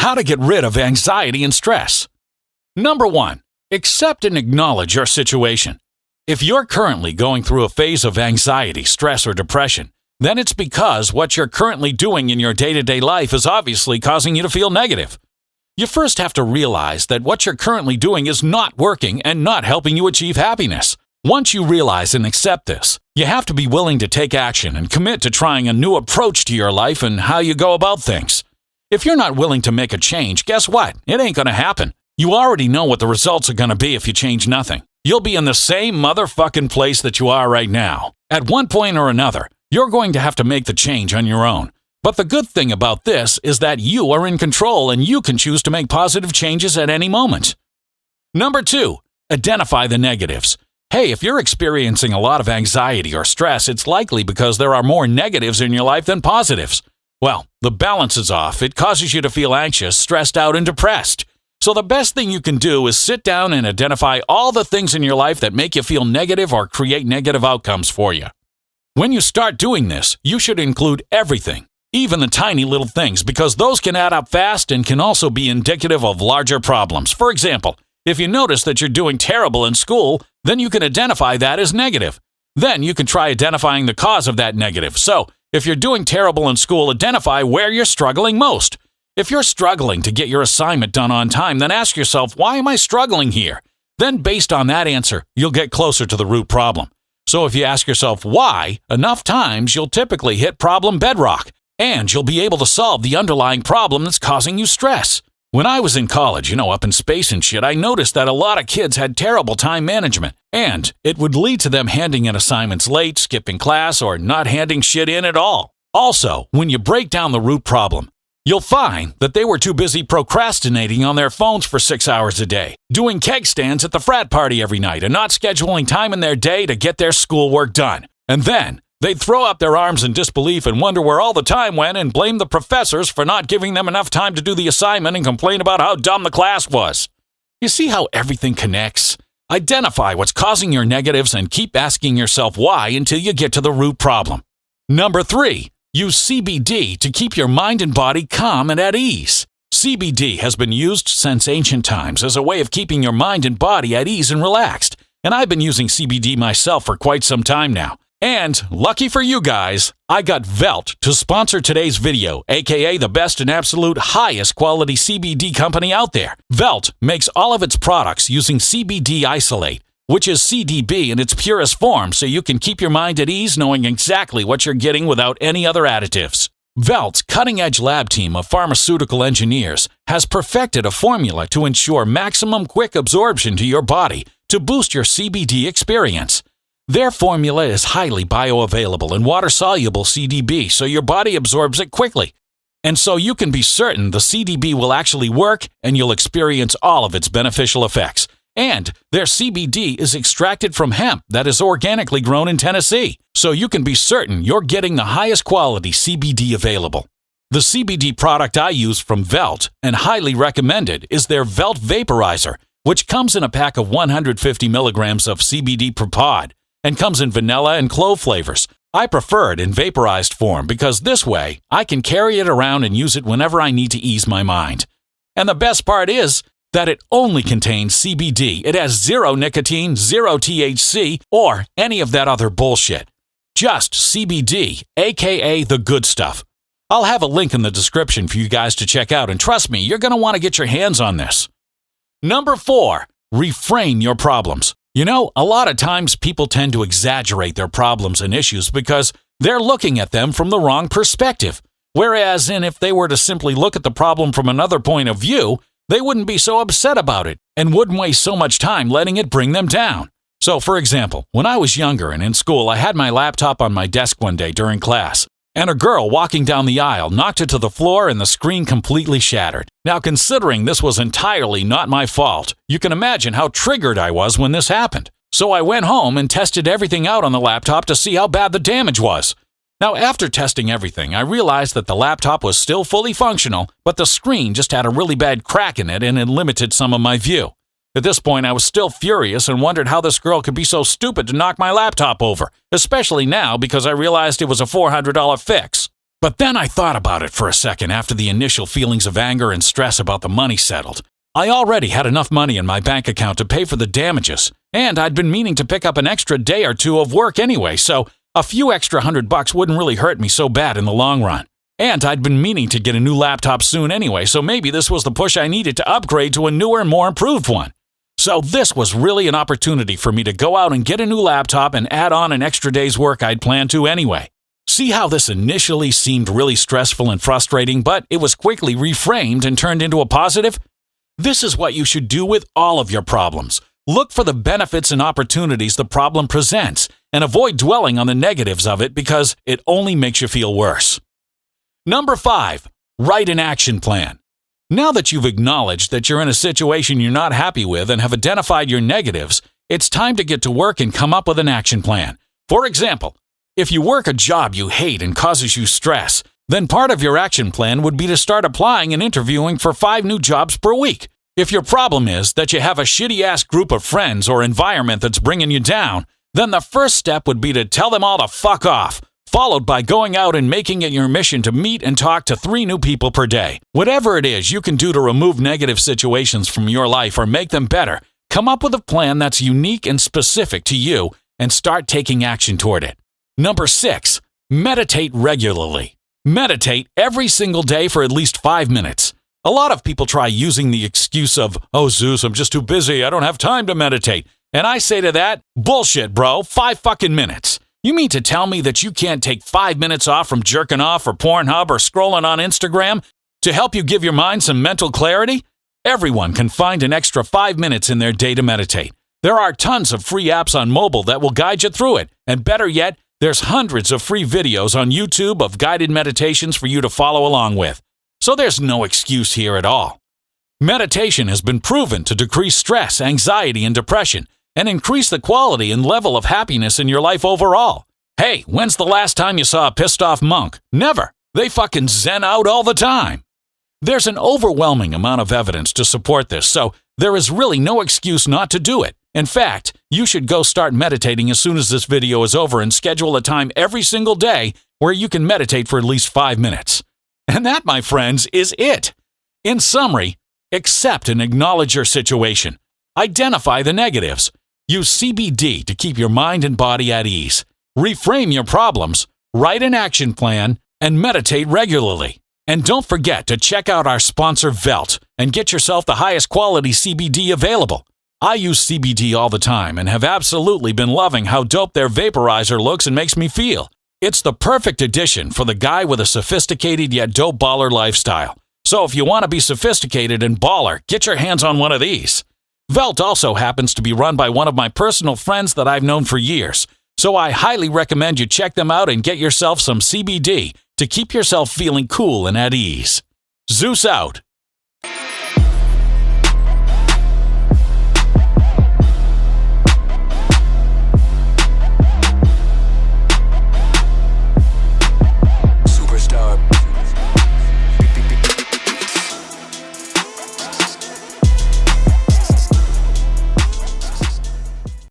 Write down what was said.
How to get rid of anxiety and stress. Number 1. Accept and acknowledge your situation. If you're currently going through a phase of anxiety, stress, or depression, then it's because what you're currently doing in your day-to-day life is obviously causing you to feel negative. You first have to realize that what you're currently doing is not working and not helping you achieve happiness. Once you realize and accept this, you have to be willing to take action and commit to trying a new approach to your life and how you go about things. If you're not willing to make a change, guess what? It ain't going to happen. You already know what the results are going to be if you change nothing. You'll be in the same motherfucking place that you are right now. At one point or another, you're going to have to make the change on your own. But the good thing about this is that you are in control and you can choose to make positive changes at any moment. Number 2, identify the negatives. Hey, if you're experiencing a lot of anxiety or stress, it's likely because there are more negatives in your life than positives. Well, the balance is off. It causes you to feel anxious, stressed out, and depressed. So the best thing you can do is sit down and identify all the things in your life that make you feel negative or create negative outcomes for you. When you start doing this, you should include everything, even the tiny little things, because those can add up fast and can also be indicative of larger problems. For example, if you notice that you're doing terrible in school, then you can identify that as negative. Then you can try identifying the cause of that negative. So, if you're doing terrible in school, identify where you're struggling most. If you're struggling to get your assignment done on time, then ask yourself, why am I struggling here? Then based on that answer, you'll get closer to the root problem. So if you ask yourself why enough times, you'll typically hit problem bedrock, and you'll be able to solve the underlying problem that's causing you stress. When I was in college, up in space and shit, I noticed that a lot of kids had terrible time management, and it would lead to them handing in assignments late, skipping class, or not handing shit in at all. Also, when you break down the root problem, you'll find that they were too busy procrastinating on their phones for 6 hours a day, doing keg stands at the frat party every night, and not scheduling time in their day to get their schoolwork done. And then they'd throw up their arms in disbelief and wonder where all the time went and blame the professors for not giving them enough time to do the assignment and complain about how dumb the class was. You see how everything connects? Identify what's causing your negatives and keep asking yourself why until you get to the root problem. Number 3. Use CBD to keep your mind and body calm and at ease. CBD has been used since ancient times as a way of keeping your mind and body at ease and relaxed, and I've been using CBD myself for quite some time now. And, lucky for you guys, I got Velt to sponsor today's video, aka the best and absolute highest quality CBD company out there. Velt makes all of its products using CBD isolate, which is CDB in its purest form, so you can keep your mind at ease knowing exactly what you're getting without any other additives. Velt's cutting-edge lab team of pharmaceutical engineers has perfected a formula to ensure maximum quick absorption to your body to boost your CBD experience. Their formula is highly bioavailable and water-soluble CDB, so your body absorbs it quickly. And so you can be certain the CDB will actually work and you'll experience all of its beneficial effects. And their CBD is extracted from hemp that is organically grown in Tennessee, so you can be certain you're getting the highest quality CBD available. The CBD product I use from Velt and highly recommended is their Velt Vaporizer, which comes in a pack of 150 milligrams of CBD per pod and comes in vanilla and clove flavors. I prefer it in vaporized form because this way I can carry it around and use it whenever I need to ease my mind. And the best part is that it only contains CBD. It has zero nicotine, zero THC, or any of that other bullshit. Just CBD, aka the good stuff. I'll have a link in the description for you guys to check out, and trust me, you're going to want to get your hands on this. Number 4, reframe your problems. A lot of times people tend to exaggerate their problems and issues because they're looking at them from the wrong perspective. Whereas if they were to simply look at the problem from another point of view, they wouldn't be so upset about it and wouldn't waste so much time letting it bring them down. So, for example, when I was younger and in school, I had my laptop on my desk one day during class, and a girl walking down the aisle knocked it to the floor and the screen completely shattered. Now, considering this was entirely not my fault, you can imagine how triggered I was when this happened. So I went home and tested everything out on the laptop to see how bad the damage was. Now, after testing everything, I realized that the laptop was still fully functional, but the screen just had a really bad crack in it and it limited some of my view. At this point, I was still furious and wondered how this girl could be so stupid to knock my laptop over, especially now because I realized it was a $400 fix. But then I thought about it for a second after the initial feelings of anger and stress about the money settled. I already had enough money in my bank account to pay for the damages, and I'd been meaning to pick up an extra day or two of work anyway, so a few extra $100 wouldn't really hurt me so bad in the long run. And I'd been meaning to get a new laptop soon anyway, so maybe this was the push I needed to upgrade to a newer and more improved one. So this was really an opportunity for me to go out and get a new laptop and add on an extra day's work I'd planned to anyway. See how this initially seemed really stressful and frustrating, but it was quickly reframed and turned into a positive? This is what you should do with all of your problems. Look for the benefits and opportunities the problem presents, and avoid dwelling on the negatives of it because it only makes you feel worse. Number 5, write an action plan. Now that you've acknowledged that you're in a situation you're not happy with and have identified your negatives, it's time to get to work and come up with an action plan. For example, if you work a job you hate and causes you stress, then part of your action plan would be to start applying and interviewing for 5 new jobs per week. If your problem is that you have a shitty-ass group of friends or environment that's bringing you down, then the first step would be to tell them all to fuck off, followed by going out and making it your mission to meet and talk to 3 new people per day. Whatever it is you can do to remove negative situations from your life or make them better, come up with a plan that's unique and specific to you and start taking action toward it. Number 6, meditate regularly. Meditate every single day for at least 5 minutes. A lot of people try using the excuse of, "Oh, Zeus, I'm just too busy. I don't have time to meditate." And I say to that, bullshit, bro. 5 fucking minutes. You mean to tell me that you can't take 5 minutes off from jerking off or Pornhub or scrolling on Instagram to help you give your mind some mental clarity? Everyone can find an extra 5 minutes in their day to meditate. There are tons of free apps on mobile that will guide you through it. And better yet, there's hundreds of free videos on YouTube of guided meditations for you to follow along with. So there's no excuse here at all. Meditation has been proven to decrease stress, anxiety, and depression, and increase the quality and level of happiness in your life overall. Hey, when's the last time you saw a pissed off monk? Never. They fucking zen out all the time. There's an overwhelming amount of evidence to support this, so there is really no excuse not to do it. In fact, you should go start meditating as soon as this video is over and schedule a time every single day where you can meditate for at least 5 minutes. And that, my friends, is it. In summary, accept and acknowledge your situation. Identify the negatives. Use CBD to keep your mind and body at ease. Reframe your problems, write an action plan, and meditate regularly. And don't forget to check out our sponsor, Velt, and get yourself the highest quality CBD available. I use CBD all the time and have absolutely been loving how dope their vaporizer looks and makes me feel. It's the perfect addition for the guy with a sophisticated yet dope baller lifestyle. So if you want to be sophisticated and baller, get your hands on one of these. Velt also happens to be run by one of my personal friends that I've known for years, so I highly recommend you check them out and get yourself some CBD to keep yourself feeling cool and at ease. Zeus out.